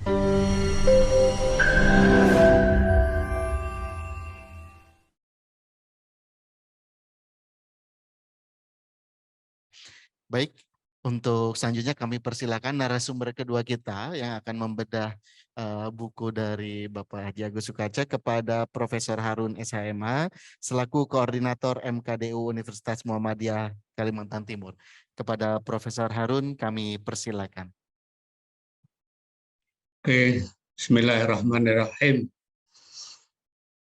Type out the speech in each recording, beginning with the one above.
Baik, untuk selanjutnya kami persilakan narasumber kedua kita yang akan membedah buku dari Bapak Haji Agus Sukaca kepada Profesor Harun SHMH selaku Koordinator MKDU Universitas Muhammadiyah Kalimantan Timur. Kepada Profesor Harun kami persilakan. Oke, Bismillahirrahmanirrahim.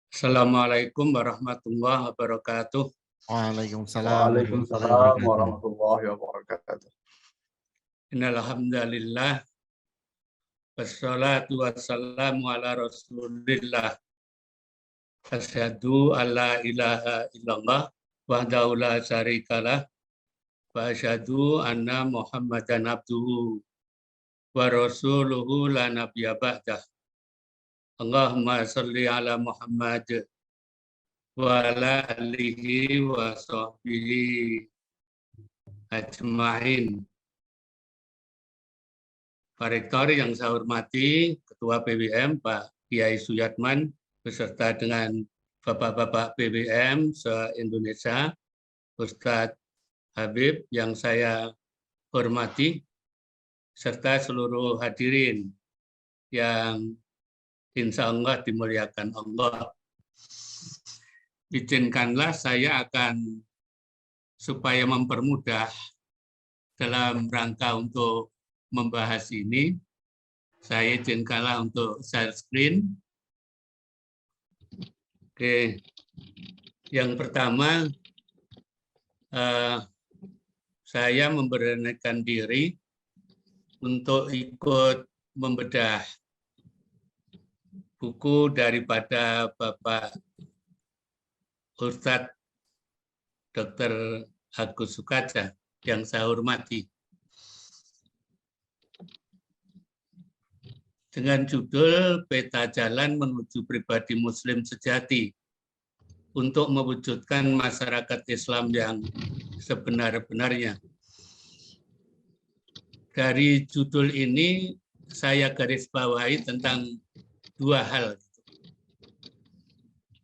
Assalamualaikum warahmatullahi wabarakatuh. Waalaikumsalam warahmatullahi Waalaikumsalam wabarakatuh. warahmatullahi wabarakatuh. Innalhamdalillah wassalatu wassalamu ala Rasulillah. Asyhadu alla ilaha illallah wahdahu la syarikalah wa asyhadu anna Muhammadan abduhu wa rasuluhu la nabiyya ba'dah. Allahumma shalli ala Muhammad wa ala alihi wa sahbihi ajma'in. Pak Rektor yang saya hormati, Ketua PBM Pak Kiai Suyatman, beserta dengan Bapak-Bapak PBM se-Indonesia, Ustadz Habib yang saya hormati, serta seluruh hadirin yang insya Allah dimuliakan Allah. Izinkanlah saya akan supaya mempermudah dalam rangka untuk membahas ini, saya izinkanlah untuk share screen. Oke, yang pertama saya memberanikan diri untuk ikut membedah buku daripada Bapak Ustadz Dr. Agus Sukaca yang saya hormati. Dengan judul Peta Jalan Menuju Pribadi Muslim Sejati untuk mewujudkan masyarakat Islam yang sebenar-benarnya. Dari judul ini saya garis bawahi tentang dua hal.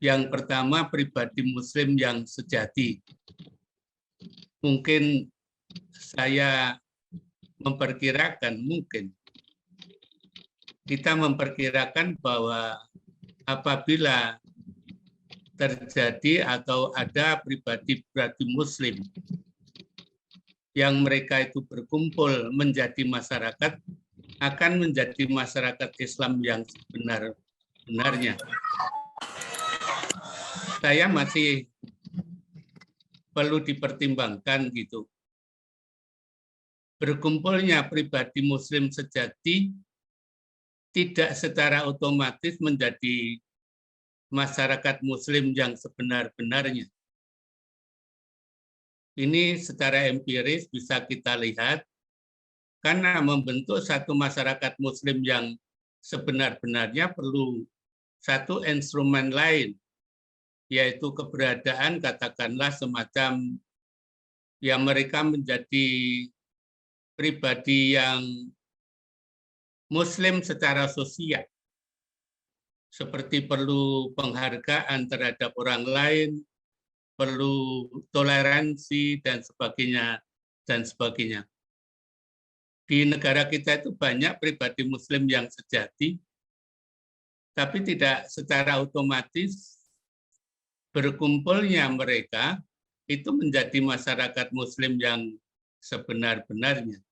Yang pertama, pribadi Muslim yang sejati. Mungkin saya memperkirakan, kita memperkirakan bahwa apabila terjadi atau ada pribadi-pribadi Muslim yang mereka itu berkumpul menjadi masyarakat, akan menjadi masyarakat Islam yang sebenar-benarnya. Saya masih perlu dipertimbangkan gitu. Berkumpulnya pribadi Muslim sejati tidak secara otomatis menjadi masyarakat Muslim yang sebenar-benarnya. Ini secara empiris bisa kita lihat, karena membentuk satu masyarakat Muslim yang sebenar-benarnya perlu satu instrumen lain, yaitu keberadaan katakanlah semacam yang mereka menjadi pribadi yang Muslim secara sosial, seperti perlu penghargaan terhadap orang lain, perlu toleransi dan sebagainya dan sebagainya. Di negara kita itu banyak pribadi Muslim yang sejati, tapi tidak secara otomatis berkumpulnya mereka itu menjadi masyarakat Muslim yang sebenar-benarnya.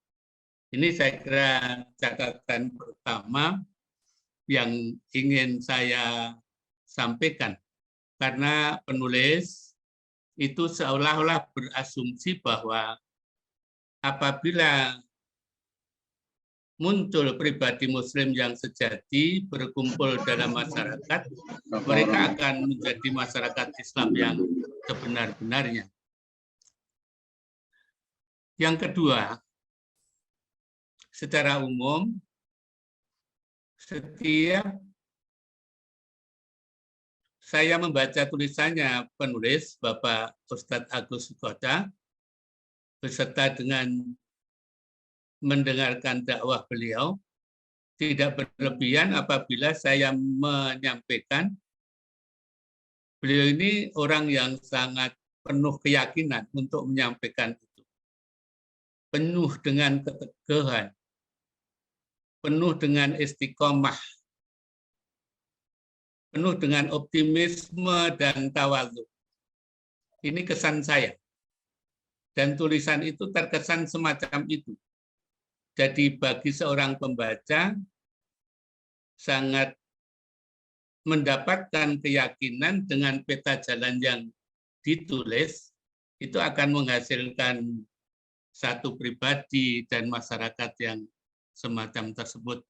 Ini saya kira catatan pertama yang ingin saya sampaikan. Karena penulis itu seolah-olah berasumsi bahwa apabila muncul pribadi Muslim yang sejati berkumpul dalam masyarakat, mereka akan menjadi masyarakat Islam yang sebenar-benarnya. Yang kedua, secara umum, setiap saya membaca tulisannya penulis Bapak Ustadz Agus Sukaca, beserta dengan mendengarkan dakwah beliau, tidak berlebihan apabila saya menyampaikan beliau ini orang yang sangat penuh keyakinan untuk menyampaikan itu. Penuh dengan keteguhan, penuh dengan istiqomah, penuh dengan optimisme dan tawadhu. Ini kesan saya. Dan tulisan itu terkesan semacam itu. Jadi bagi seorang pembaca, sangat mendapatkan keyakinan dengan peta jalan yang ditulis, itu akan menghasilkan satu pribadi dan masyarakat yang semacam tersebut.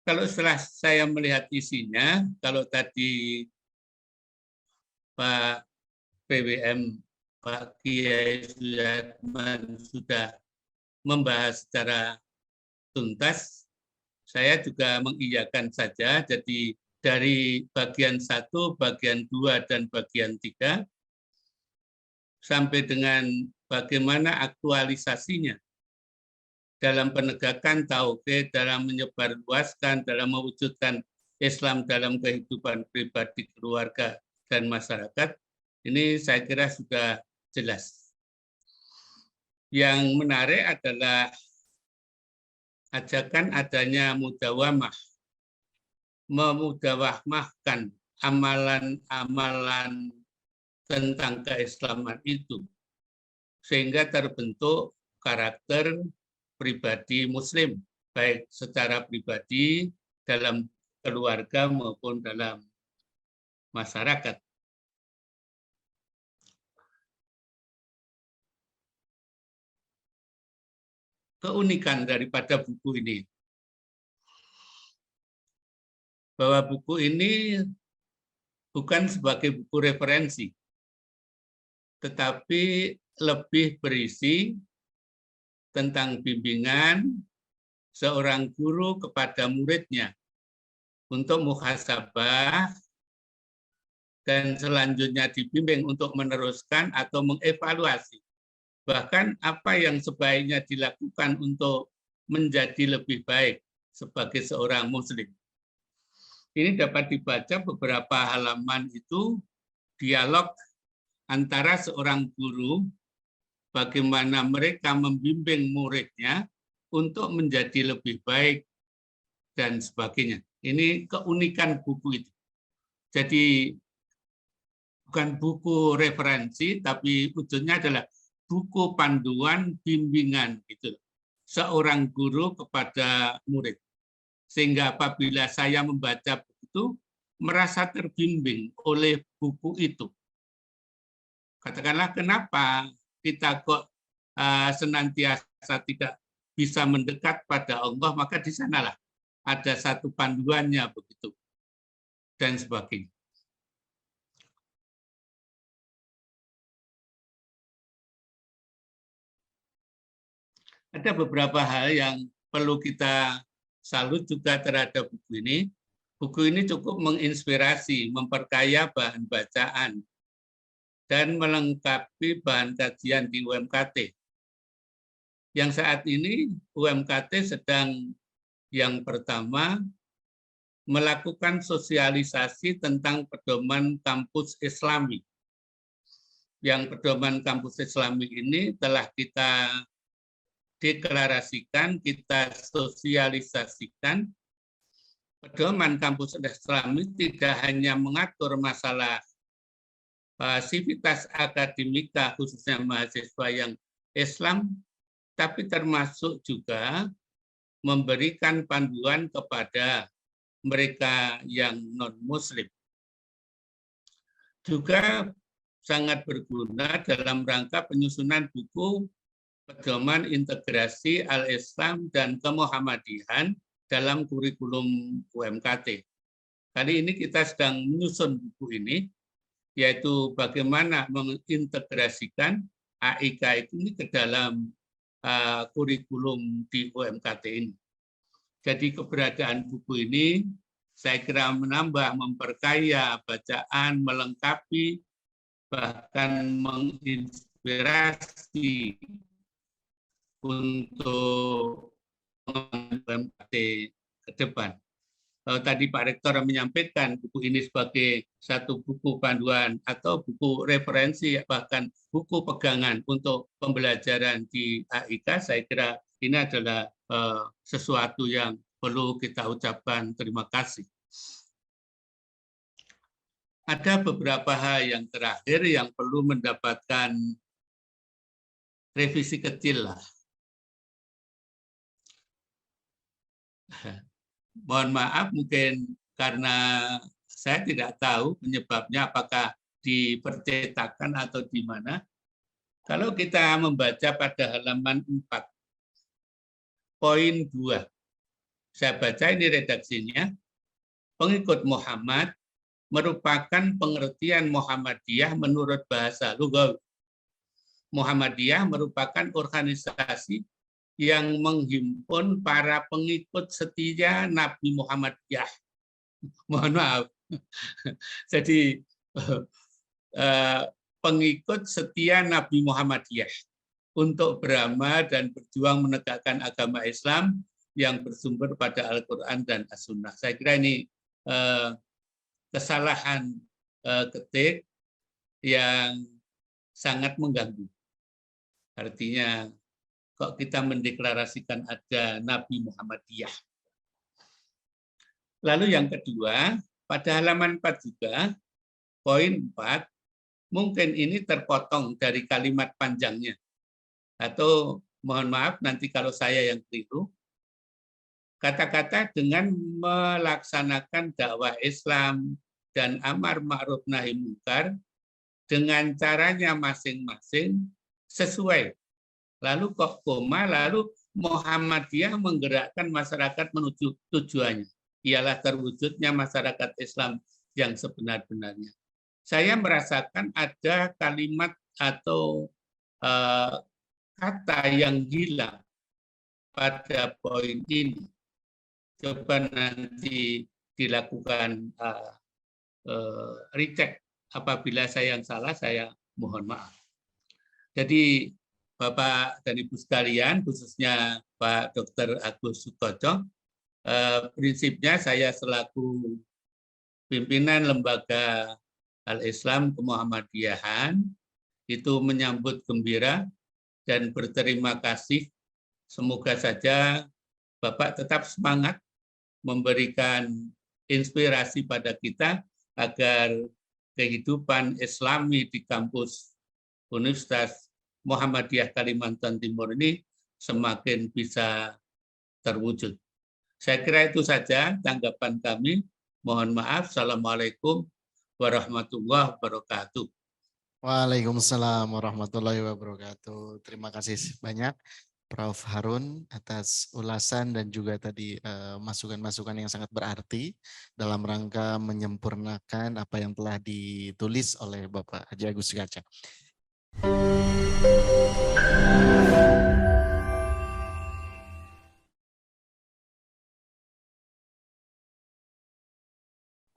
Kalau setelah saya melihat isinya, kalau tadi Pak PWM, Pak Kiai Suyatman sudah membahas secara tuntas, saya juga mengiyakan saja. Jadi dari bagian 1, bagian 2, dan bagian 3, sampai dengan bagaimana aktualisasinya dalam penegakan tauhid, dalam menyebarluaskan, dalam mewujudkan Islam dalam kehidupan pribadi, keluarga, dan masyarakat, ini saya kira sudah jelas. Yang menarik adalah ajakan adanya mudawamah, memudawamahkan amalan-amalan tentang keislaman itu, sehingga terbentuk karakter pribadi Muslim, baik secara pribadi, dalam keluarga maupun dalam masyarakat. Keunikan daripada buku ini, bahwa buku ini bukan sebagai buku referensi, tetapi lebih berisi tentang bimbingan seorang guru kepada muridnya untuk muhasabah, dan selanjutnya dibimbing untuk meneruskan atau mengevaluasi. Bahkan apa yang sebaiknya dilakukan untuk menjadi lebih baik sebagai seorang Muslim. Ini dapat dibaca beberapa halaman itu, dialog antara seorang guru, bagaimana mereka membimbing muridnya untuk menjadi lebih baik, dan sebagainya. Ini keunikan buku itu. Jadi bukan buku referensi, tapi ujungnya adalah buku panduan bimbingan gitu, seorang guru kepada murid. Sehingga apabila saya membaca buku itu, merasa terbimbing oleh buku itu. Katakanlah kenapa kita kok senantiasa tidak bisa mendekat pada Allah, maka di sanalah ada satu panduannya begitu, dan sebagainya. Ada beberapa hal yang perlu kita salut juga terhadap buku ini. Buku ini cukup menginspirasi, memperkaya bahan bacaan, dan melengkapi bahan kajian di UMKT. Yang saat ini UMKT sedang yang pertama melakukan sosialisasi tentang pedoman kampus Islami. Yang pedoman kampus Islami ini telah kita deklarasikan, kita sosialisasikan. Pedoman kampus Islami tidak hanya mengatur masalah sivitas akademika, khususnya mahasiswa yang Islam, tapi termasuk juga memberikan panduan kepada mereka yang non-Muslim. Juga sangat berguna dalam rangka penyusunan buku Pedoman Integrasi Al-Islam dan Kemuhammadian dalam kurikulum UMKT. Kali ini kita sedang menyusun buku ini, yaitu bagaimana mengintegrasikan AIK ini ke dalam kurikulum di UMKT ini. Jadi keberadaan buku ini saya kira menambah, memperkaya bacaan, melengkapi, bahkan menginspirasi untuk UMKT ke depan. Tadi Pak Rektor menyampaikan buku ini sebagai satu buku panduan atau buku referensi, bahkan buku pegangan untuk pembelajaran di AIK. Saya kira ini adalah sesuatu yang perlu kita ucapkan terima kasih. Ada beberapa hal yang terakhir yang perlu mendapatkan revisi kecil lah. Mohon maaf mungkin karena saya tidak tahu penyebabnya, apakah di percetakan atau di mana. Kalau kita membaca pada halaman 4, poin 2, saya baca ini redaksinya, pengikut Muhammad merupakan pengertian Muhammadiyah menurut bahasa lugawi. Muhammadiyah merupakan organisasi yang menghimpun para pengikut setia Nabi Muhammadiyah. Mohon maaf. Jadi pengikut setia Nabi Muhammadiyah untuk beramal dan berjuang menegakkan agama Islam yang bersumber pada Al-Quran dan As-Sunnah. Saya kira ini kesalahan ketik yang sangat mengganggu. Artinya kok kita mendeklarasikan ada Nabi Muhammadiyah. Lalu yang kedua, pada halaman 4 juga, poin 4, mungkin ini terpotong dari kalimat panjangnya. Atau mohon maaf nanti kalau saya yang keliru, kata-kata dengan melaksanakan dakwah Islam dan amar ma'ruf nahi munkar dengan caranya masing-masing sesuai. Lalu kok koma, lalu Muhammadiyah menggerakkan masyarakat menuju tujuannya. Ialah terwujudnya masyarakat Islam yang sebenar-benarnya. Saya merasakan ada kalimat atau kata yang hilang pada poin ini. Coba nanti dilakukan recheck. Apabila saya yang salah, saya mohon maaf. Jadi Bapak dan Ibu sekalian, khususnya Pak Dr. Agus Sukoco, prinsipnya saya selaku pimpinan lembaga Al-Islam Kemuhammadiyahan itu menyambut gembira dan berterima kasih. Semoga saja Bapak tetap semangat memberikan inspirasi pada kita agar kehidupan Islami di kampus Universitas Muhammadiyah Kalimantan Timur ini semakin bisa terwujud. Saya kira itu saja tanggapan kami. Mohon maaf. Assalamualaikum warahmatullahi wabarakatuh. Waalaikumsalam warahmatullahi wabarakatuh. Terima kasih banyak Prof. Harun atas ulasan dan juga tadi masukan-masukan yang sangat berarti dalam rangka menyempurnakan apa yang telah ditulis oleh Bapak Haji Agus Sukaca.